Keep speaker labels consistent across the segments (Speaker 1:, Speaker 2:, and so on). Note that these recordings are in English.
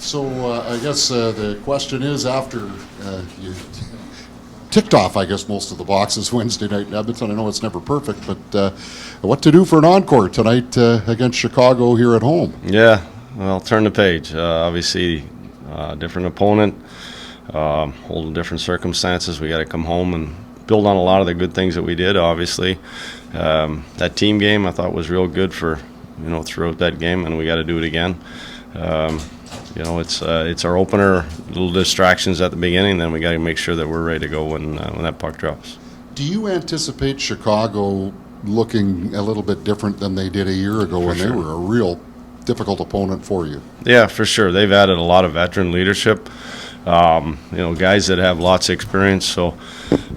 Speaker 1: So I guess the question is, after you ticked off, I guess, most of the boxes Wednesday night in Edmonton, I know it's never perfect, but what to do for an encore tonight against Chicago here at home?
Speaker 2: Yeah, well, turn the page. Obviously, different opponent, whole different circumstances. We got to come home and build on a lot of the good things that we did, obviously. That team game I thought was real good for, throughout that game, and we got to do it again. It's our opener, little distractions at the beginning, then we got to make sure that we're ready to go when that puck drops.
Speaker 1: Do you anticipate Chicago looking a little bit different than they did a year ago when they were a real difficult opponent for you?
Speaker 2: Yeah, for sure. They've added a lot of veteran leadership, guys that have lots of experience. So,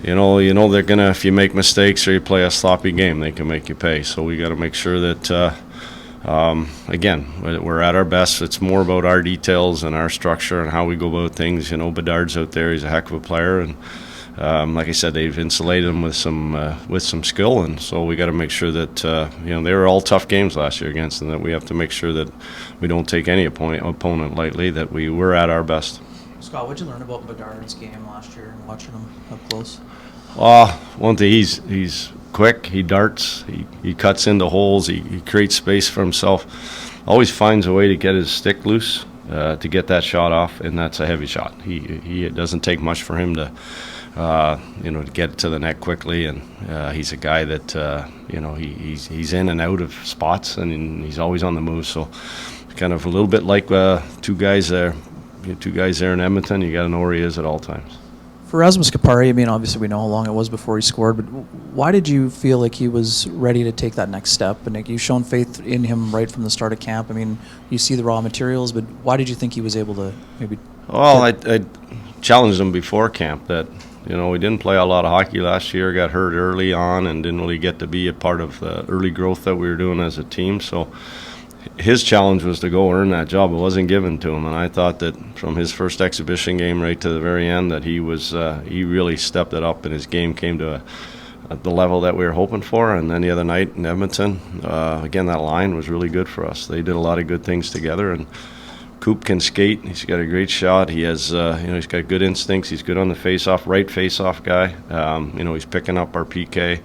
Speaker 2: they're gonna, if you make mistakes or you play a sloppy game, they can make you pay. So we got to make sure that. Again, we're at our best. It's more about our details and our structure and how we go about things. Bedard's out there; he's a heck of a player, and like I said, they've insulated him with some skill. And so we got to make sure that they were all tough games last year against them. That we have to make sure that we don't take any opponent lightly. That we're at our best.
Speaker 3: Scott, what did you learn about Bedard's game last year and watching him up close?
Speaker 2: One thing, he's quick, he darts, he cuts into holes, he creates space for himself, always finds a way to get his stick loose to get that shot off, and that's a heavy shot. It doesn't take much for him to to get to the net quickly, and he's a guy that he's in and out of spots, and he's always on the move. So kind of a little bit like two guys there in Edmonton. You got to know where he is at all times.
Speaker 3: For Rasmus Kupari, obviously we know how long it was before he scored, but why did you feel like he was ready to take that next step? And you've shown faith in him right from the start of camp. You see the raw materials, but why did you think he was able to maybe?
Speaker 2: Well, I challenged him before camp that, we didn't play a lot of hockey last year, got hurt early on, and didn't really get to be a part of the early growth that we were doing as a team. So his challenge was to go earn that job. It wasn't given to him, and I thought that from his first exhibition game right to the very end that he really stepped it up, and his game came to the level that we were hoping for. And then the other night in Edmonton, again, that line was really good for us. They did a lot of good things together, and Coop can skate. He's got a great shot. He has, he's got good instincts. He's good on the face-off, right face-off guy. He's picking up our PK.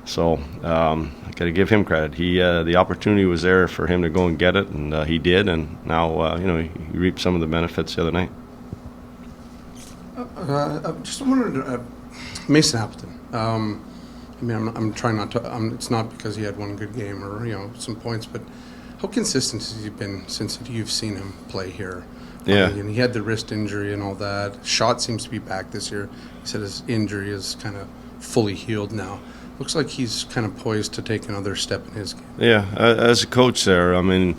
Speaker 2: So got to give him credit. The opportunity was there for him to go and get it, and he did. And now, he reaped some of the benefits the other night.
Speaker 4: I just wondered, Mason Appleton. I'm trying not to. It's not because he had one good game or some points, but how consistent has he been since you've seen him play here?
Speaker 2: Yeah.
Speaker 4: He had the wrist injury and all that. Shot seems to be back this year. He said his injury is kind of fully healed now. Looks like he's kind of poised to take another step in his game.
Speaker 2: Yeah, as a coach there, when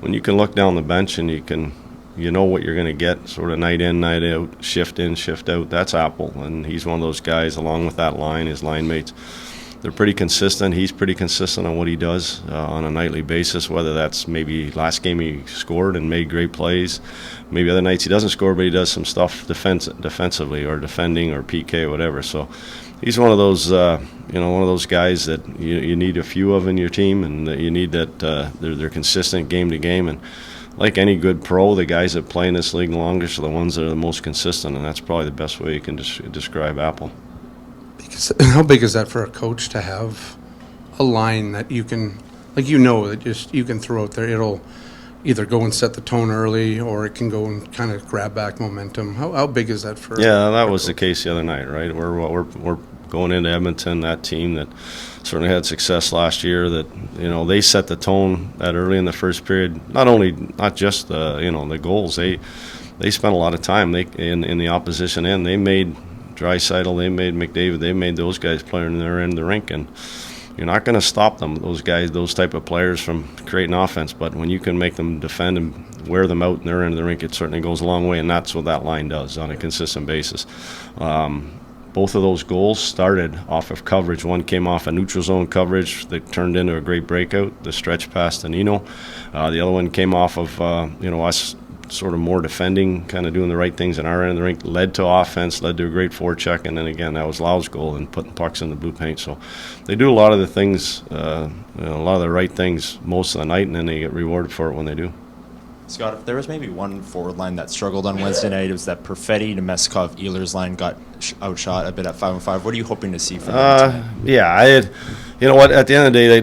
Speaker 2: you can look down the bench and you know what you're going to get, sort of night in, night out, shift in, shift out, that's Apple. And he's one of those guys, along with that line, his line mates, they're pretty consistent. He's pretty consistent on what he does on a nightly basis, whether that's maybe last game he scored and made great plays. Maybe other nights he doesn't score, but he does some stuff defensively or defending or PK or whatever. So he's one of those, one of those guys that you need a few of in your team, and that you need that they're consistent game to game. And like any good pro, the guys that play in this league longest are the ones that are the most consistent, and that's probably the best way you can describe Apple.
Speaker 4: How big is that for a coach to have a line that you can, that you can throw out there? It'll either go and set the tone early, or it can go and kind of grab back momentum. How big is that for?
Speaker 2: Yeah, that was the case the other night, right? We're going into Edmonton, that team that certainly had success last year. That they set the tone that early in the first period. Not just the goals. They spent a lot of time in the opposition end. They made Draisaitl, they made McDavid, they made those guys play in their end of the rink, and you're not going to stop them, those guys, those type of players, from creating offense. But when you can make them defend and wear them out in their end of the rink, it certainly goes a long way, and that's what that line does on a consistent basis. Both of those goals started off of coverage. One came off a neutral zone coverage that turned into a great breakout, the stretch pass to Nino. The other one came off of us sort of more defending, kind of doing the right things in our end of the rink, led to offense, led to a great forecheck, and then again that was Lau's goal and putting pucks in the blue paint. So they do a lot of the things, a lot of the right things most of the night, and then they get rewarded for it when they do.
Speaker 5: Scott, if there was maybe one forward line that struggled on Wednesday night, it was that Perfetti, Namestnikov, Ehlers line got outshot a bit at 5-on-5. What are you hoping to see from them tonight?
Speaker 2: You know what? At the end of the day,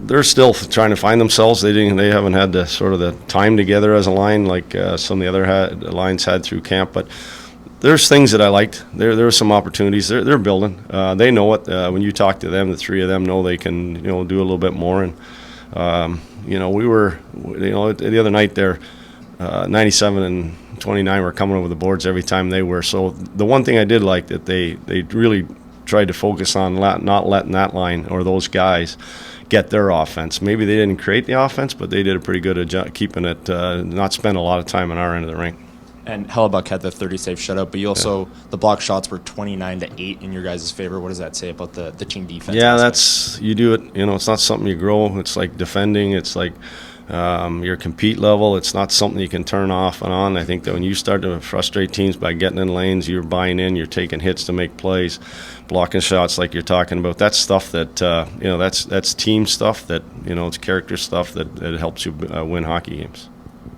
Speaker 2: they're still trying to find themselves. They haven't had the sort of the time together as a line like some of the other lines had through camp. But there's things that I liked. There were some opportunities. They're building. They know it. When you talk to them, the three of them know they can do a little bit more. And we were the other night there, 97 and 29 were coming over the boards every time they were. So the one thing I did like that they really tried to focus on not letting that line or those guys get their offense. Maybe they didn't create the offense, but they did a pretty good job keeping it, not spend a lot of time on our end of the rink.
Speaker 5: And Hellebuck had the 30-save shutout, but you also, the block shots were 29-8 in your guys' favor. What does that say about the team defense?
Speaker 2: Yeah, you do it. It's not something you grow. It's like defending. It's like your compete level. It's not something you can turn off and on. I think that when you start to frustrate teams by getting in lanes, you're buying in, you're taking hits to make plays, blocking shots like you're talking about. That's stuff that, that's team stuff that, it's character stuff that helps you win hockey games.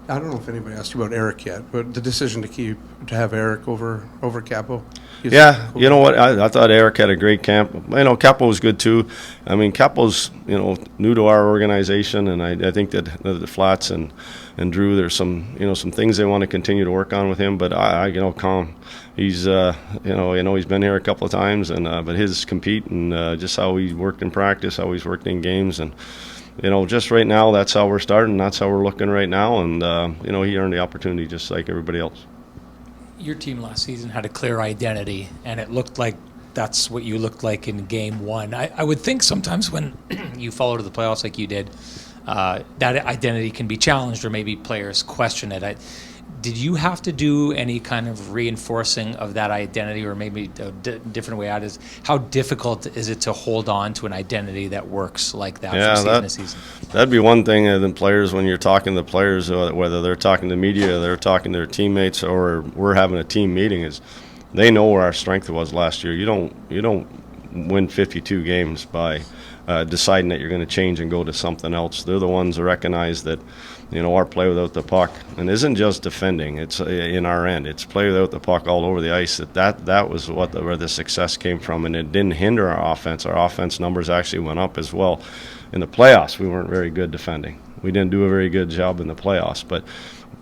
Speaker 4: I don't know if anybody asked you about Eric yet, but the decision to have Eric over Capo.
Speaker 2: Yeah, you know what? I thought Eric had a great camp. Capo was good too. I mean, Capo's new to our organization, and I think that the Flats and Drew, there's some some things they want to continue to work on with him. But Con, he's he's been here a couple of times, and but his compete and just how he worked in practice, how he's worked in games, and just right now, that's how we're starting. That's how we're looking right now. And, he earned the opportunity just like everybody else.
Speaker 6: Your team last season had a clear identity, and it looked like that's what you looked like in game one. I would think sometimes when you follow to the playoffs like you did, that identity can be challenged or maybe players question it. Did you have to do any kind of reinforcing of that identity, or maybe a different way out is how difficult is it to hold on to an identity that works like that from season to season?
Speaker 2: That'd be one thing. The players, when you're talking to the players, whether they're talking to media, they're talking to their teammates, or we're having a team meeting, is they know where our strength was last year. You don't win 52 games by deciding that you're going to change and go to something else. They're the ones that recognize that our play without the puck, and isn't just defending. It's in our end. It's play without the puck all over the ice. That was where the success came from, and it didn't hinder our offense. Our offense numbers actually went up as well. In the playoffs, we weren't very good defending. We didn't do a very good job in the playoffs, but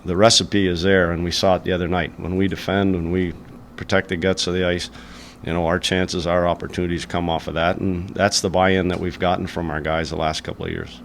Speaker 2: the recipe is there, and we saw it the other night. When we defend, when we protect the guts of the ice, our chances, our opportunities come off of that, and that's the buy-in that we've gotten from our guys the last couple of years.